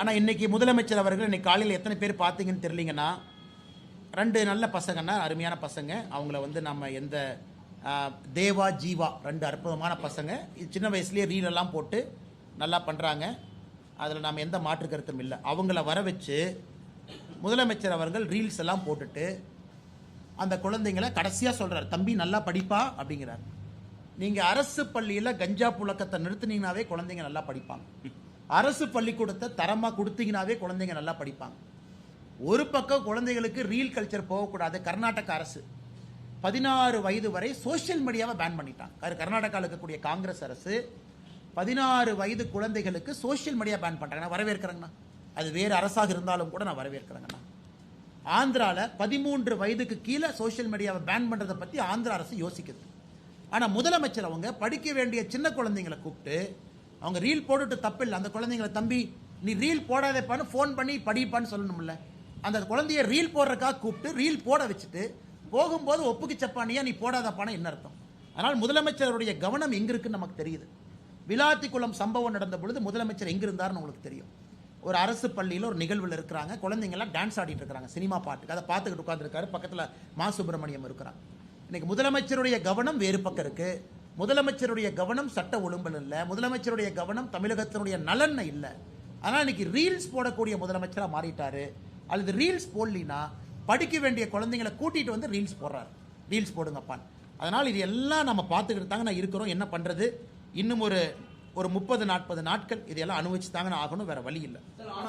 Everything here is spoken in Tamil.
ஆனால் இன்னைக்கு முதலமைச்சர் அவர்கள் இன்னைக்கு காலையில் எத்தனை பேர் பார்த்தீங்கன்னு தெரியலீங்கன்னா, 2 நல்ல பசங்கன்னா, அருமையான பசங்க. அவங்கள வந்து நம்ம எந்த தேவா ஜீவா 2 அற்புதமான பசங்க. சின்ன வயசுலேயே ரீலெல்லாம் போட்டு நல்லா பண்ணுறாங்க. அதில் நாம் எந்த மாற்று கருத்தும் இல்லை. அவங்கள வர வச்சு முதலமைச்சர் அவர்கள் ரீல்ஸ் எல்லாம் போட்டுட்டு அந்த குழந்தைங்களை கடைசியாக சொல்கிறார், தம்பி நல்லா படிப்பா அப்படிங்கிறார். நீங்கள் அரசு பள்ளியில் கஞ்சா புழக்கத்தை நிறுத்தினீங்கனாவே குழந்தைங்க நல்லா படிப்பாங்க. அரசு பள்ளிக்கூடத்தை தரமாக கொடுத்தீங்கனாவே குழந்தைங்க நல்லா படிப்பாங்க. ஒரு பக்கம் குழந்தைகளுக்கு ரீல் கல்ச்சர் போகக்கூடாது. கர்நாடக அரசு 16 வயது வரை சோசியல் மீடியாவை பேன் பண்ணிட்டாங்க. கர்நாடகாவில் இருக்கக்கூடிய காங்கிரஸ் அரசு 16 வயது குழந்தைகளுக்கு சோசியல் மீடியா பேன் பண்ணுறாங்க. நான் வரவேற்கிறேங்கண்ணா. அது வேறு அரசாக இருந்தாலும் கூட நான் வரவேற்கிறேங்கண்ணா. ஆந்திராவில் 13 வயதுக்கு கீழே சோசியல் மீடியாவை பேன் பண்ணுறதை பற்றி ஆந்திரா அரசு யோசிக்குது. ஆனால் முதலமைச்சர் அவங்க படிக்க வேண்டிய சின்ன குழந்தைங்களை கூப்பிட்டு அவங்க ரீல் போட்டுட்டு தப்பில்லை. அந்த குழந்தைங்களை, தம்பி நீ ரீல் போடாதப்பான்னு ஃபோன் பண்ணி படிப்பான்னு சொல்லணும்ல. அந்த குழந்தைய ரீல் போடுறதுக்காக கூப்பிட்டு ரீல் போட வச்சுட்டு போகும்போது ஒப்புக்கு சப்பானியா நீ போடாதப்பான என்ன அர்த்தம்? அதனால் முதலமைச்சருடைய கவனம் எங்க இருக்குன்னு நமக்கு தெரியுது. விளாத்திக்குளம் சம்பவம் நடந்த பொழுது முதலமைச்சர் எங்க இருந்தாருன்னு உங்களுக்கு தெரியும். ஒரு அரசு பள்ளியில் ஒரு நிகழ்வில் இருக்கிறாங்க. குழந்தைங்கள்லாம் டான்ஸ் ஆடிட்டு இருக்கிறாங்க சினிமா பாட்டுக்கு. அதை பார்த்துக்கிட்டு உட்காந்துருக்காரு. பக்கத்தில் மா சுப்பிரமணியம் இருக்கிறாங்க. இன்னைக்கு முதலமைச்சருடைய கவனம் வேறு பக்கம் இருக்கு. முதலமைச்சருடைய கவனம் சட்ட ஒழுங்கல் இல்லை. முதலமைச்சருடைய கவனம் தமிழகத்தினுடைய நலன் இல்லை. ஆனால் இன்னைக்கு ரீல்ஸ் போடக்கூடிய முதலமைச்சராக மாறிட்டாரு. அல்லது ரீல்ஸ் போடலினா படிக்க வேண்டிய குழந்தைங்களை கூட்டிட்டு வந்து ரீல்ஸ் போடுறாரு. ரீல்ஸ் போடுங்கப்பான். அதனால் இது எல்லாம் நம்ம பார்த்துக்கிட்டு தாங்க நான் இருக்கிறோம். என்ன பண்ணுறது? இன்னும் ஒரு 30-40 நாட்கள் இதையெல்லாம் அனுபவிச்சு தாங்க நான் ஆகணும். வேற வழி இல்லை.